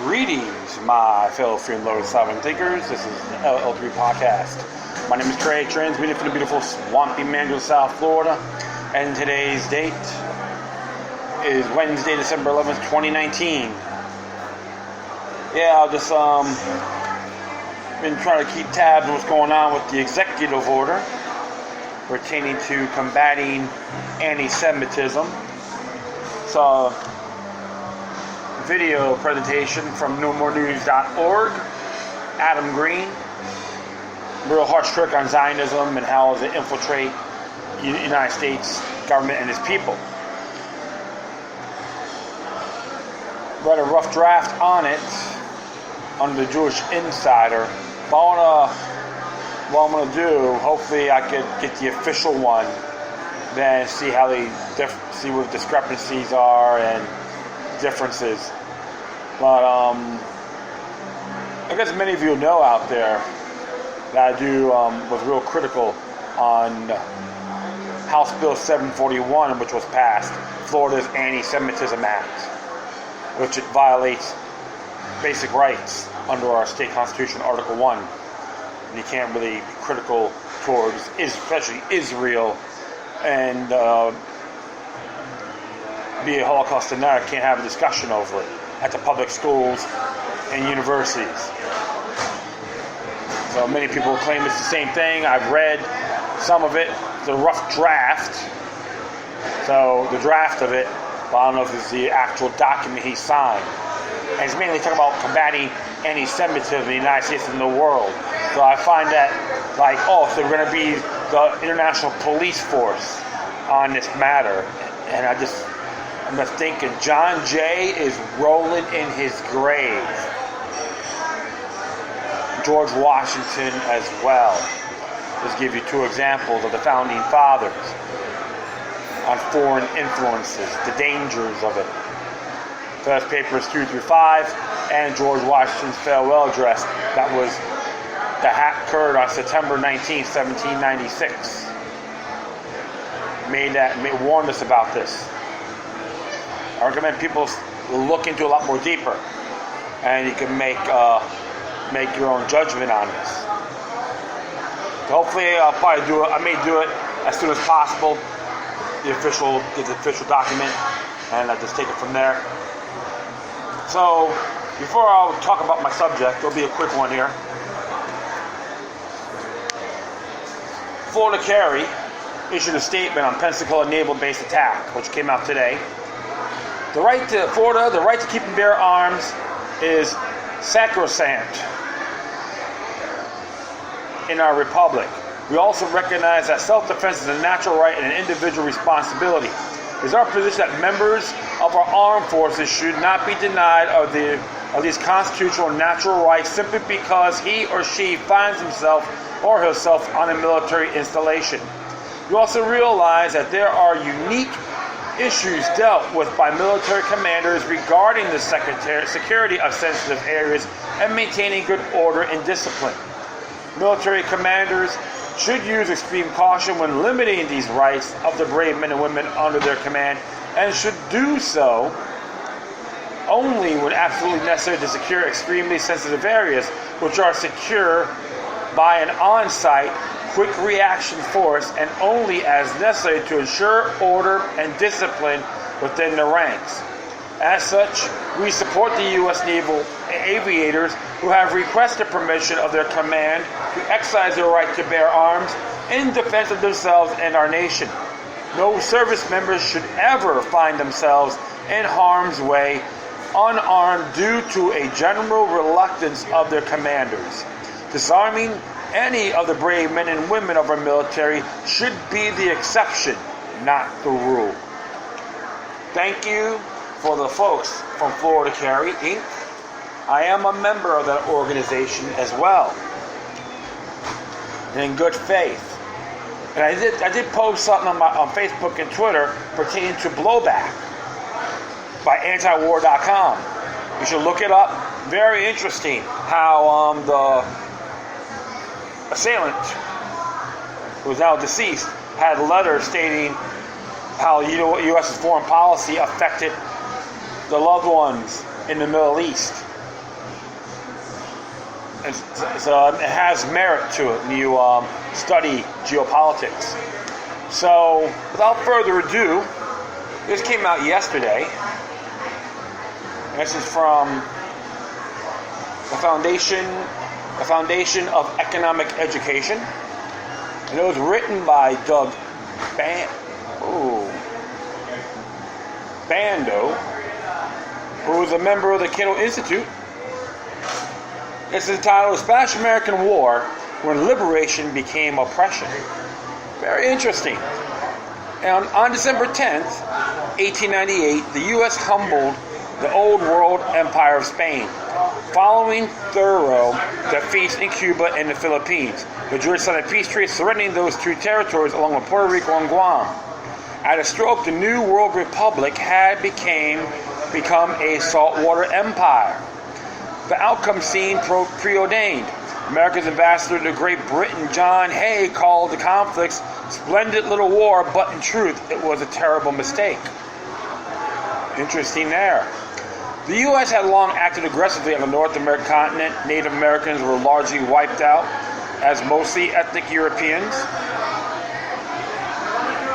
Greetings, my fellow freedom-loving sovereign thinkers. This is the LL3 Podcast. My name is Trey, transmitting from the beautiful swampy Mandeville, South Florida. And today's date is Wednesday, December 11th, 2019. Yeah, I'll just been trying to keep tabs on what's going on with the executive order pertaining to combating anti-Semitism. So, video presentation from NoMoreNews.org. Adam Green, real harsh trick on Zionism and how it infiltrate the United States government and its people. Read a rough draft on it under the Jewish Insider. But what I'm going to do, hopefully I could get the official one, then see how they see what discrepancies are and differences. But I guess many of you know out there that I was real critical on House Bill 741, which was passed, Florida's Anti-Semitism Act, which it violates basic rights under our state constitution, Article 1. And you can't really be critical towards, especially Israel, and be a Holocaust denier, can't have a discussion over it at the public schools and universities. So many people claim it's the same thing. I've read some of it, the rough draft. So the draft of it, but I don't know if it's the actual document he signed. And it's mainly talking about combating anti-Semitism in the United States and the world. So I find that so we're going to be the international police force on this matter. And I'm just thinking, John Jay is rolling in his grave. George Washington as well. Just give you two examples of the founding fathers on foreign influences, the dangers of it. First papers 2 through 5, and George Washington's farewell address that occurred on September 19, 1796. Warned us about this. I recommend people look into a lot more deeper, and you can make your own judgment on this. So hopefully, I'll probably do it. I may do it as soon as possible. Get the official document, and I just take it from there. So, before I'll talk about my subject, there'll be a quick one here. Florida Carry issued a statement on Pensacola naval base attack, which came out today. The right to keep and bear arms is sacrosanct in our republic. We also recognize that self-defense is a natural right and an individual responsibility. It is our position that members of our armed forces should not be denied of these constitutional and natural rights simply because he or she finds himself or herself on a military installation. We also realize that there are unique issues dealt with by military commanders regarding the security of sensitive areas and maintaining good order and discipline. Military commanders should use extreme caution when limiting these rights of the brave men and women under their command, and should do so only when absolutely necessary to secure extremely sensitive areas, which are secure by an on-site quick reaction force, and only as necessary to ensure order and discipline within the ranks. As such, we support the U.S. naval aviators who have requested permission of their command to exercise their right to bear arms in defense of themselves and our nation. No service members should ever find themselves in harm's way unarmed due to a general reluctance of their commanders. Disarming any of the brave men and women of our military should be the exception, not the rule. Thank you for the folks from Florida Carry, Inc. I am a member of that organization as well, and in good faith. And I did post something on Facebook and Twitter pertaining to blowback by antiwar.com. You should look it up. Very interesting how the assailant, who is now deceased, had a letter stating how U.S.'s foreign policy affected the loved ones in the Middle East. it has merit to it when you study geopolitics. So, without further ado, this came out yesterday. And this is from the Foundation of Economic Education. And it was written by Doug Bandow, who was a member of the Cato Institute. It's entitled Spanish-American War, When Liberation Became Oppression. Very interesting. And on December 10th, 1898, the U.S. humbled the Old World Empire of Spain, following thorough defeats in Cuba and the Philippines. Madrid signed a peace treaty surrendering those two territories along with Puerto Rico and Guam. At a stroke, the New World Republic had become a saltwater empire. The outcome seemed preordained. America's ambassador to Great Britain, John Hay, called the conflicts splendid little war, but in truth, it was a terrible mistake. Interesting there. The U.S. had long acted aggressively on the North American continent. Native Americans were largely wiped out as mostly ethnic Europeans,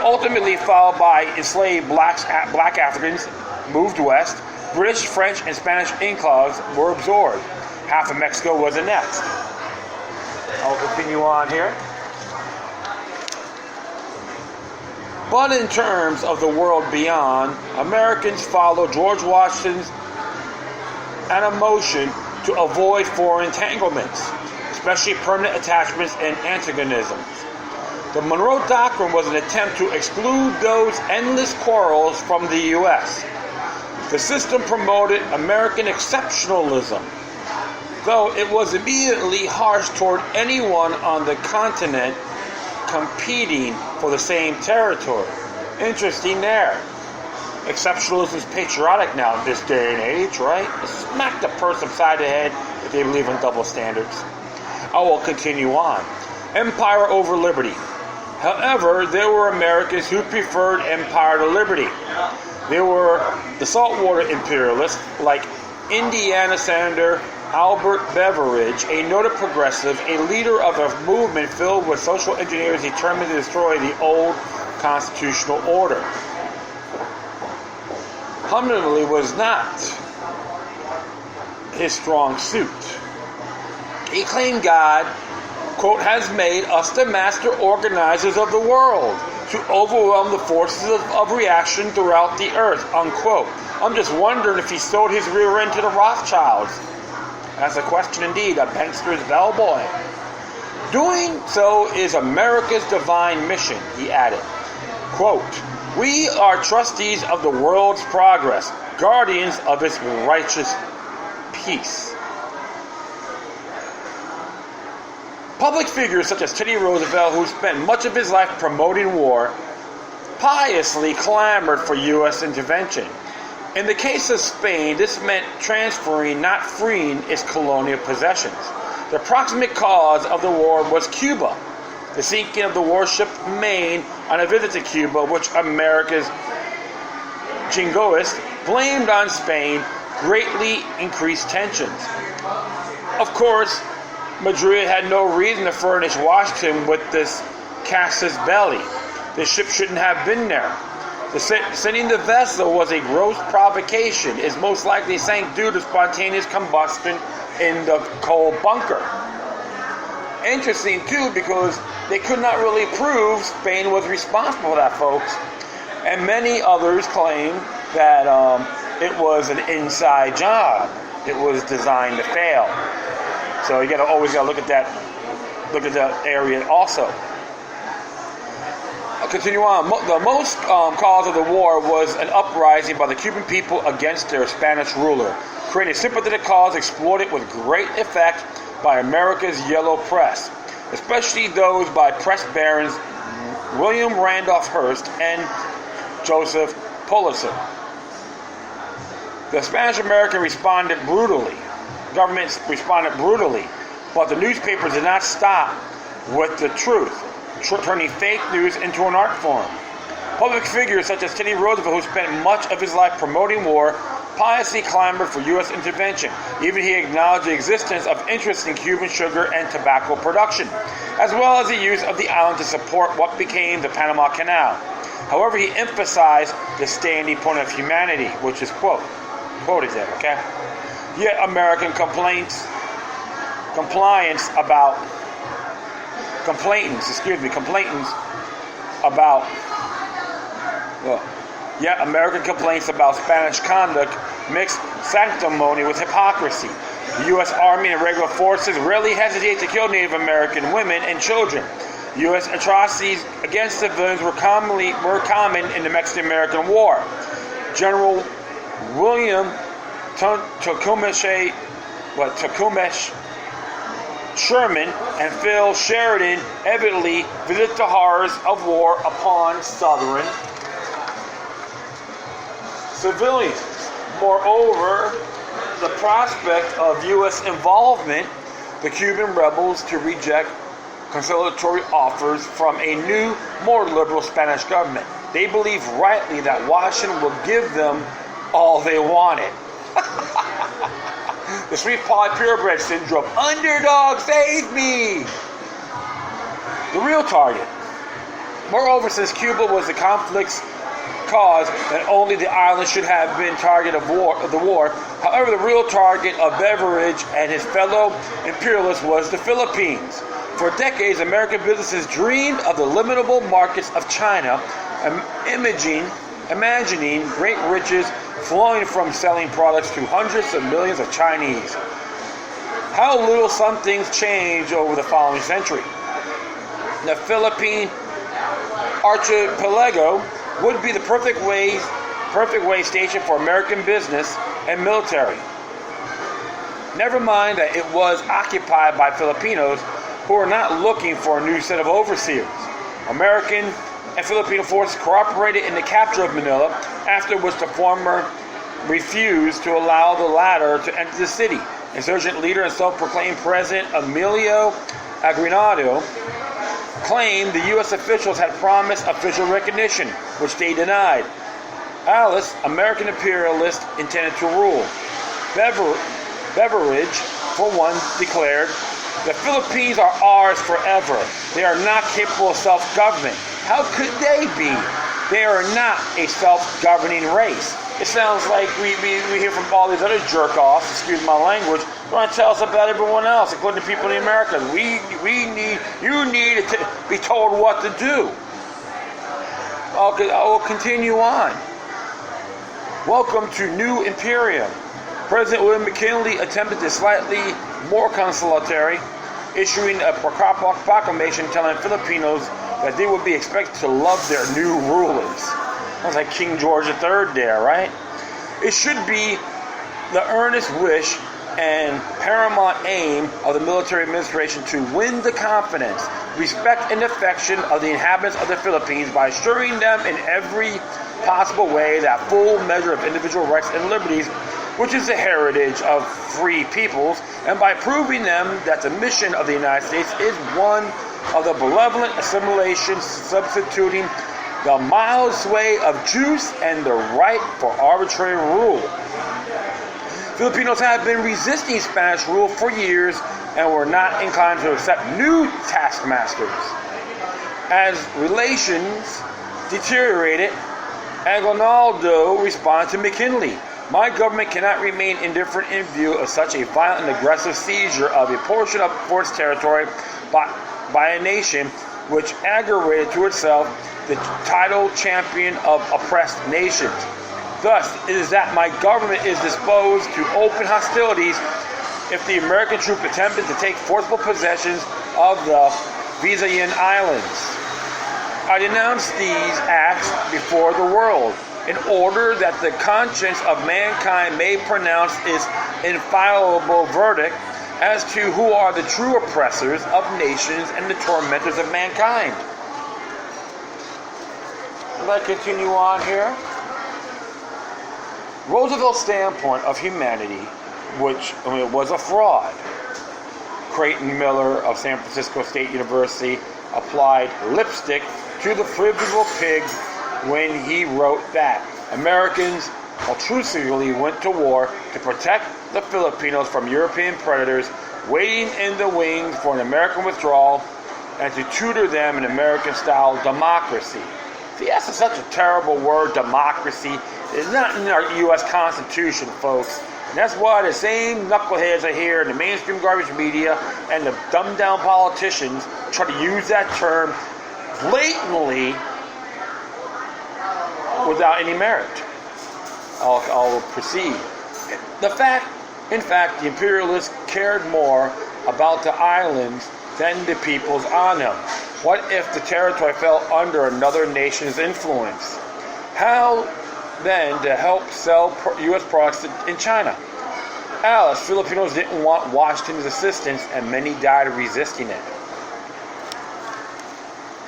ultimately followed by enslaved black Africans moved west. British, French, and Spanish enclaves were absorbed. Half of Mexico was annexed. I'll continue on here. But in terms of the world beyond, Americans followed George Washington's motion to avoid foreign entanglements, especially permanent attachments and antagonisms. The Monroe Doctrine was an attempt to exclude those endless quarrels from the U.S. The system promoted American exceptionalism, though it was immediately harsh toward anyone on the continent competing for the same territory. Interesting there. Exceptionalism is patriotic now in this day and age, right? Smack the person upside the head if they believe in double standards. I will continue on. Empire over liberty. However, there were Americans who preferred empire to liberty. There were the saltwater imperialists like Indiana Senator Albert Beveridge, a noted progressive, a leader of a movement filled with social engineers determined to destroy the old constitutional order. Humbly was not his strong suit. He claimed God, quote, has made us the master organizers of the world to overwhelm the forces of reaction throughout the earth, unquote. I'm just wondering if he sold his rear end to the Rothschilds. That's a question indeed, a bankster's bellboy. Doing so is America's divine mission, he added. Quote, we are trustees of the world's progress, guardians of its righteous peace. Public figures such as Teddy Roosevelt, who spent much of his life promoting war, piously clamored for U.S. intervention. In the case of Spain, this meant transferring, not freeing, its colonial possessions. The proximate cause of the war was Cuba, the sinking of the warship Maine on a visit to Cuba, which America's jingoists blamed on Spain, greatly increased tensions. Of course, Madrid had no reason to furnish Washington with this casus belli. The ship shouldn't have been there. Sending the vessel was a gross provocation. It most likely sank due to spontaneous combustion in the coal bunker. Interesting, too, because they could not really prove Spain was responsible for that, folks. And many others claim that it was an inside job. It was designed to fail. So you always got to look at that area also. I'll continue on. The most cause of the war was an uprising by the Cuban people against their Spanish ruler, creating a sympathetic cause exploited with great effect by America's yellow press, especially those by press barons William Randolph Hearst and Joseph Pulitzer. The Spanish-American government responded brutally, but the newspapers did not stop with the truth, turning fake news into an art form. Public figures such as Teddy Roosevelt, who spent much of his life promoting war, piously clamored for U.S. intervention. Even he acknowledged the existence of interest in Cuban sugar and tobacco production, as well as the use of the island to support what became the Panama Canal. However, he emphasized the standing point of humanity, which is quoted there, okay? Yet American complainants about Yet American complaints about Spanish conduct mixed sanctimony with hypocrisy. The U.S. Army and regular forces rarely hesitate to kill Native American women and children. U.S. atrocities against civilians were common in the Mexican-American War. General William Tecumseh Sherman and Phil Sheridan evidently visited the horrors of war upon Southern civilians. Moreover, the prospect of U.S. involvement, the Cuban rebels to reject conciliatory offers from a new, more liberal Spanish government. They believed rightly that Washington would give them all they wanted. The sweet pie purebred syndrome. Underdog, save me! The real target. Moreover, since Cuba was the conflict's cause, that only the island should have been target of the war. However, the real target of Beveridge and his fellow imperialists was the Philippines. For decades, American businesses dreamed of the limitable markets of China, imagining great riches flowing from selling products to hundreds of millions of Chinese. How little some things changed over the following century. The Philippine archipelago would be the perfect way station for American business and military. Never mind that it was occupied by Filipinos who were not looking for a new set of overseers. American and Filipino forces cooperated in the capture of Manila, after which the former refused to allow the latter to enter the city. Insurgent leader and self-proclaimed President Emilio Aguinaldo claimed the U.S. officials had promised official recognition, which they denied. Alice, American imperialist, intended to rule. Beveridge, for one, declared, "The Philippines are ours forever. They are not capable of self-government." How could they be? They are not a self-governing race. It sounds like we hear from all these other jerk-offs, excuse my language, trying to tell us about everyone else, including the people in the Americas. You need to be told what to do. I will continue on. Welcome to New Imperium. President William McKinley attempted to slightly more conciliatory, issuing a proclamation telling Filipinos that they would be expected to love their new rulers. Sounds like King George III there, right? It should be the earnest wish and paramount aim of the military administration to win the confidence, respect, and affection of the inhabitants of the Philippines by assuring them in every possible way that full measure of individual rights and liberties, which is the heritage of free peoples, and by proving them that the mission of the United States is one of the benevolent assimilation, substituting the mild sway of juice and the right for arbitrary rule. Filipinos have been resisting Spanish rule for years and were not inclined to accept new taskmasters. As relations deteriorated, Aguinaldo responded to McKinley, "My government cannot remain indifferent in view of such a violent and aggressive seizure of a portion of its territory by a nation which aggravated to itself the title champion of oppressed nations. Thus, it is that my government is disposed to open hostilities if the American troops attempted to take forcible possession of the Visayan Islands. I denounce these acts before the world, in order that the conscience of mankind may pronounce its infallible verdict as to who are the true oppressors of nations and the tormentors of mankind." Let's continue on here. Roosevelt's standpoint of humanity, which was a fraud. Creighton Miller of San Francisco State University applied lipstick to the frivolous pig when he wrote that Americans altruistically went to war to protect the Filipinos from European predators, waiting in the wings for an American withdrawal and to tutor them in American-style democracy. See, that's such a terrible word, democracy. It's not in our U.S. Constitution, folks. And that's why the same knuckleheads are here in the mainstream garbage media and the dumbed-down politicians try to use that term blatantly without any merit. I'll proceed. In fact, the imperialists cared more about the islands than the peoples on them. What if the territory fell under another nation's influence? How then to help sell U.S. products in China? Alice, Filipinos didn't want Washington's assistance, and many died resisting it.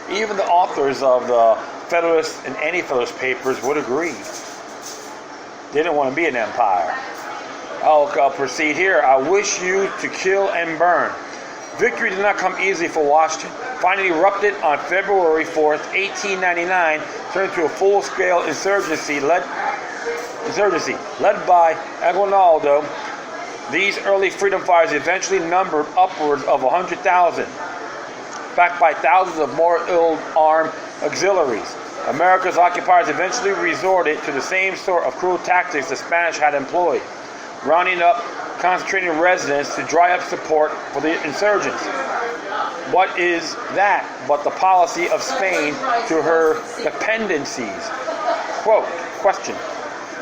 Even the authors of the Federalist and Anti-Federalist papers would agree. They didn't want to be an empire. I'll proceed here. I wish you to kill and burn. Victory did not come easily for Washington. Finally erupted on February 4th, 1899, turned into a full-scale insurgency led by Aguinaldo. These early freedom fighters eventually numbered upwards of 100,000, backed by thousands of more ill-armed auxiliaries. America's occupiers eventually resorted to the same sort of cruel tactics the Spanish had employed, rounding up concentrating residents to dry up support for the insurgents. What is that but the policy of Spain to her dependencies? Quote, question.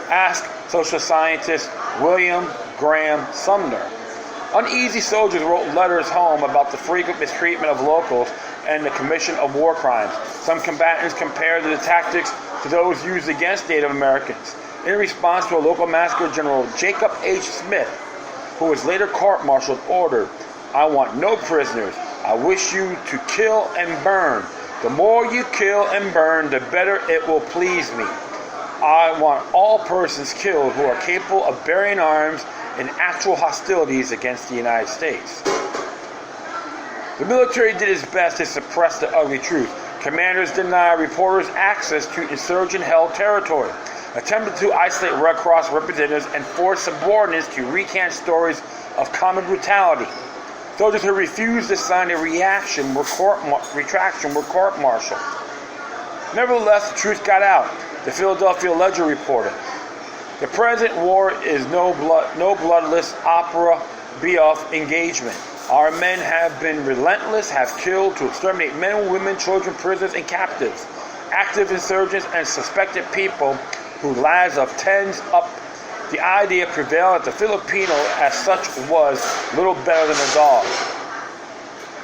Ask social scientist William Graham Sumner. Uneasy soldiers wrote letters home about the frequent mistreatment of locals and the commission of war crimes. Some combatants compared the tactics to those used against Native Americans. In response to a local massacre, General Jacob H. Smith, who was later court-martialed, ordered, I want no prisoners. I wish you to kill and burn. The more you kill and burn, the better it will please me. I want all persons killed who are capable of bearing arms in actual hostilities against the United States. The military did its best to suppress the ugly truth. Commanders denied reporters access to insurgent-held territory, attempted to isolate Red Cross representatives, and forced subordinates to recant stories of common brutality. Soldiers who refused to sign a retraction were court-martialed. Nevertheless, the truth got out. The Philadelphia Ledger reported, the present war is no bloodless opera bouffe engagement. Our men have been relentless, have killed to exterminate men, women, children, prisoners, and captives, active insurgents, and suspected people whose lives of tens up. The idea prevailed that the Filipino as such was little better than a dog.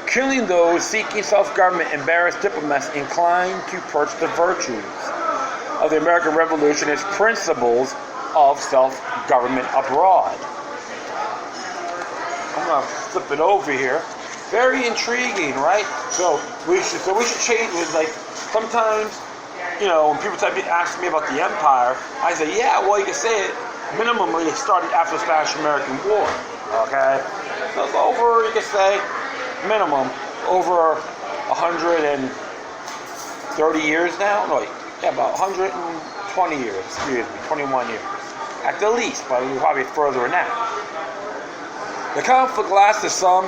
Killing those seeking self-government embarrassed diplomats inclined to perch the virtues of the American Revolution as principles of self-government abroad. I'm going to flip it over here. Very intriguing, right? So we should change it. Like sometimes, you know, when people ask me about the empire, I say, yeah, well, you can say it minimally it started after the Spanish-American War. Okay, so it's over. You can say minimum over 130 years now. No, yeah, about 120 years. Excuse me, 21 years at the least, but we're probably further than that. The conflict lasted some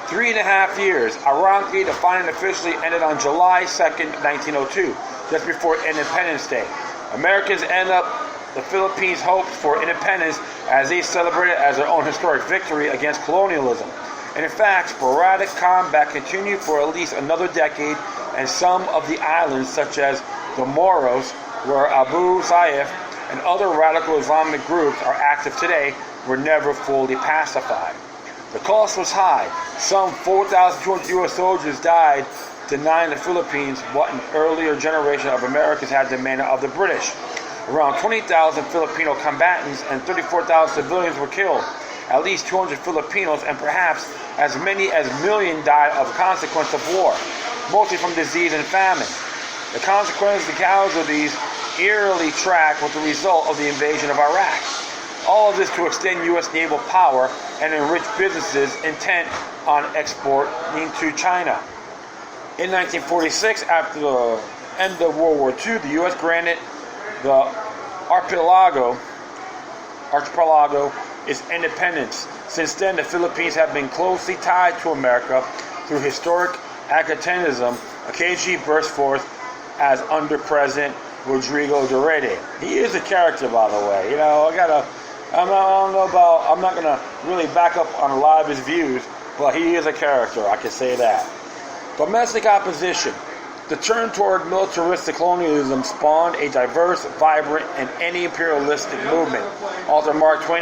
3.5 years. Ironically, the fighting officially ended on July 2nd, 1902, just before Independence Day. Americans end up the Philippines' hopes for independence as they celebrated as their own historic victory against colonialism. And in fact, sporadic combat continued for at least another decade, and some of the islands, such as the Moros, where Abu Sayyaf and other radical Islamic groups are active today, were never fully pacified. The cost was high. Some 4,200 U.S. soldiers died, denying the Philippines what an earlier generation of Americans had demanded of the British. Around 20,000 Filipino combatants and 34,000 civilians were killed. At least 200 Filipinos and perhaps as many as a million died of the consequence of war, mostly from disease and famine. The consequences of the casualties eerily track with the result of the invasion of Iraq. All of this to extend U.S. naval power and enrich businesses intent on exporting to China. In 1946, after the end of World War II, the U.S. granted the archipelago archipelago its independence. Since then, the Philippines have been closely tied to America through historic antagonism, occasionally burst forth as under President Rodrigo Duterte. He is a character, by the way. You know, I'm not gonna really back up on a lot of his views, but he is a character, I can say that. Domestic opposition. The turn toward militaristic colonialism spawned a diverse, vibrant, and anti-imperialistic movement. Author Mark Twain,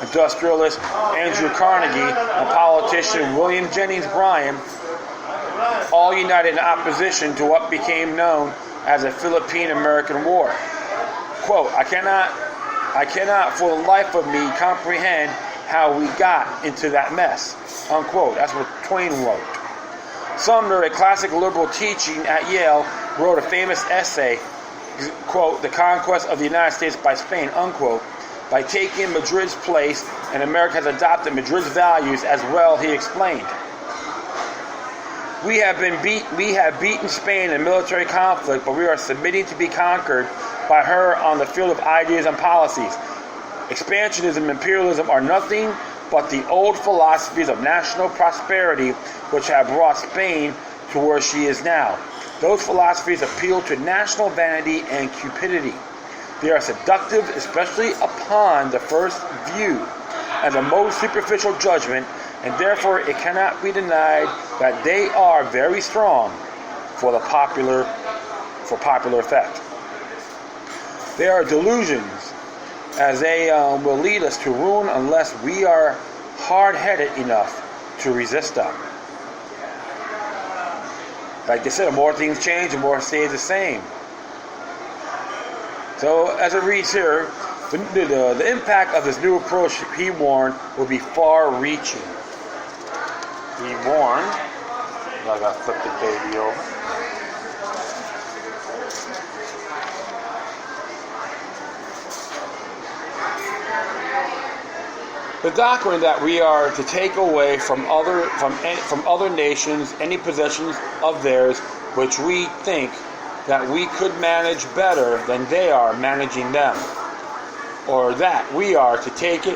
industrialist Andrew Carnegie, and politician William Jennings Bryan, all united in opposition to what became known as the Philippine-American War. Quote, I cannot for the life of me comprehend how we got into that mess. Unquote. That's what Twain wrote. Sumner, a classic liberal teaching at Yale, wrote a famous essay, quote, The Conquest of the United States by Spain, unquote, by taking Madrid's place, and America has adopted Madrid's values as well, he explained. We have beaten Spain in military conflict, but we are submitting to be conquered by her on the field of ideas and policies. Expansionism and imperialism are nothing but the old philosophies of national prosperity which have brought Spain to where she is now. Those philosophies appeal to national vanity and cupidity. They are seductive, especially upon the first view, and the most superficial judgment, and therefore it cannot be denied that they are very strong for popular effect. They are delusions, as they will lead us to ruin unless we are hard-headed enough to resist them. Like they said, the more things change, the more it stays the same. So, as it reads here, the impact of this new approach, he warned, will be far-reaching. He warned. I gotta flip the baby over. The doctrine that we are to take away from other nations any possessions of theirs which we think that we could manage better than they are managing them, or that we are to take in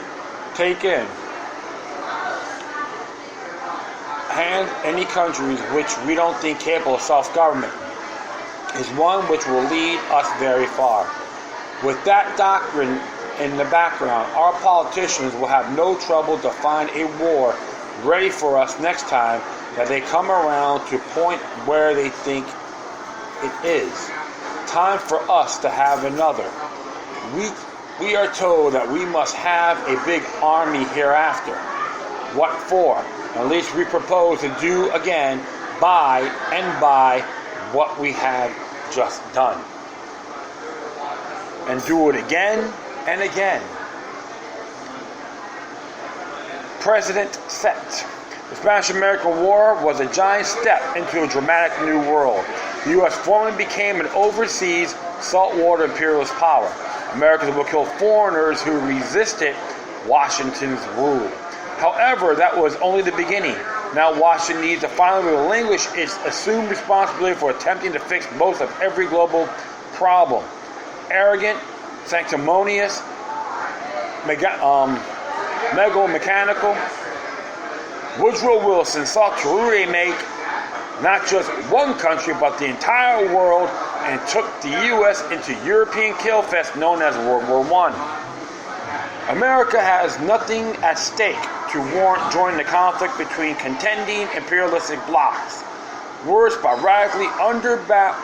hand any countries which we don't think capable of self-government, is one which will lead us very far. With that doctrine in the background, our politicians will have no trouble to find a war ready for us next time that they come around to point where they think it is. Time for us to have another. We are told that we must have a big army hereafter. What for? At least we propose to do again by what we have just done. And do it again and again. Precedent set. The Spanish-American War was a giant step into a dramatic new world. The U.S. formally became an overseas saltwater imperialist power. Americans will kill foreigners who resisted Washington's rule. However, that was only the beginning. Now Washington needs to finally relinquish its assumed responsibility for attempting to fix most of every global problem. Arrogant, sanctimonious, megalomaniacal, Woodrow Wilson sought to remake not just one country but the entire world, and took the U.S. into European killfest known as World War I. America has nothing at stake to warrant joining the conflict between contending imperialistic blocs. Worse, by radically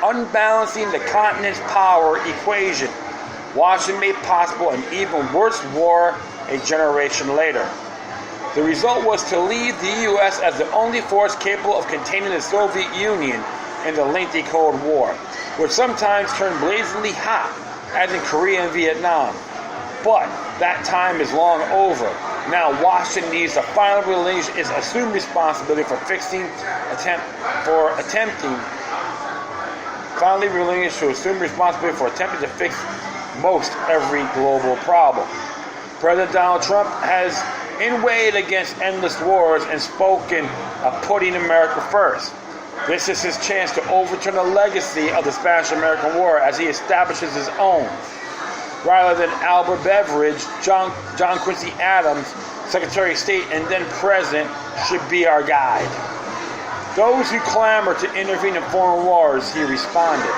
unbalancing the continent's power equation, Washington made possible an even worse war a generation later. The result was to leave the U.S. as the only force capable of containing the Soviet Union in the lengthy Cold War, which sometimes turned blazingly hot, as in Korea and Vietnam. But that time is long over. Now Washington needs to finally relinquish its assumed responsibility for attempting to fix most every global problem. President Donald Trump has inveighed against endless wars and spoken of putting America first. This is his chance to overturn the legacy of the Spanish-American War as he establishes his own. rather than Albert Beveridge, John Quincy Adams, Secretary of State and then President, should be our guide. Those who clamor to intervene in foreign wars, he responded.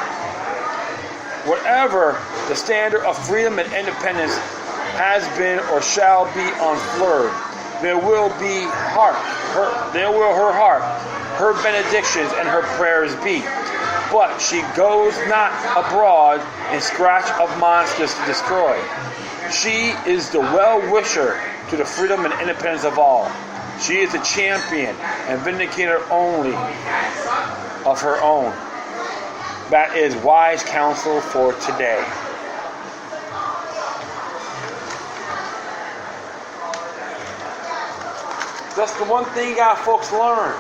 Whatever the standard of freedom and independence has been or shall be unflurried, there will her heart, her benedictions and her prayers be. But she goes not abroad in scratch of monsters to destroy. She is the well-wisher to the freedom and independence of all. She is a champion and vindicator only of her own. That is wise counsel for today. That's the one thing you got folks learn.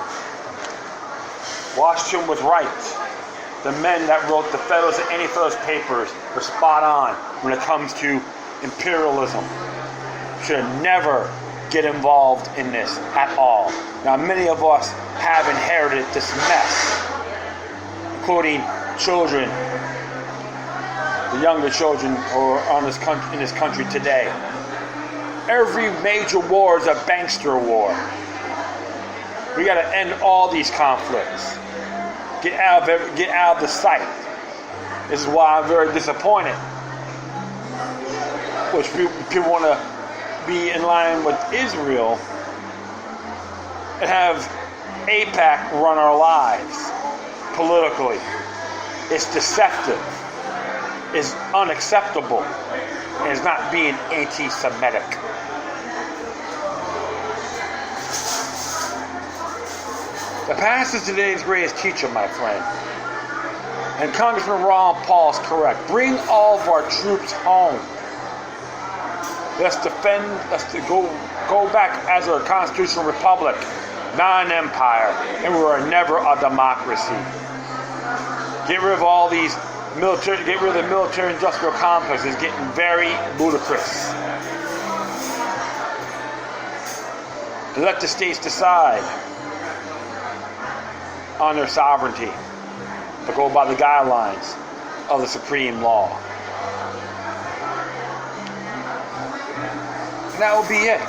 Washington was right. The men that wrote the Federalist and Anti-Federalist papers were spot on when it comes to imperialism. Should never get involved in this at all. Now, many of us have inherited this mess, including children, the younger children who are in this country today. Every major war is a bankster war. We got to end all these conflicts. Get out of the sight. This is why I'm very disappointed. Which people want to be in line with Israel and have AIPAC run our lives politically. It's deceptive. It's unacceptable. And it's not being anti-Semitic. The past is today's greatest teacher, my friend. And Congressman Ron Paul is correct. Bring all of our troops home. Let's defend, go back as a constitutional republic, not an empire, and we are never a democracy. Get rid of all these military, get rid of the military-industrial complex. It's getting very ludicrous. And let the states decide on their sovereignty, but go by the guidelines of the supreme law. And that will be it. I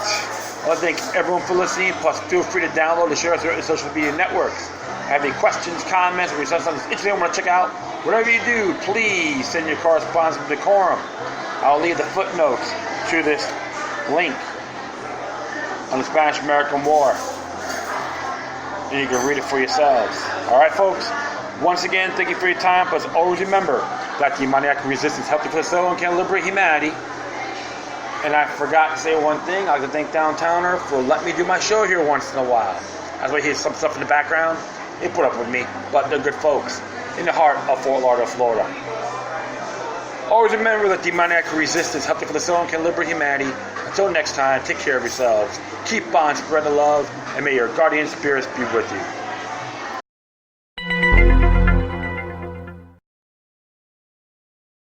want to thank everyone for listening. Plus, feel free to download and share us on social media networks. Have any questions, comments, or you something interesting you want to check out? Whatever you do, please send your correspondence with decorum. I'll leave the footnotes to this link on the Spanish-American War. And you can read it for yourselves. All right, folks? Once again, thank you for your time. But always remember that demoniac resistance helped to put us and can liberate humanity. And I forgot to say one thing. I'd like to thank Downtowner for letting me do my show here once in a while. That's why you hear some stuff in the background. They put up with me, but they're good folks in the heart of Fort Lauderdale, Florida. Always remember that demoniac resistance helped to put us and can liberate humanity. Until next time, take care of yourselves. Keep on spreading the love, and may your guardian spirits be with you.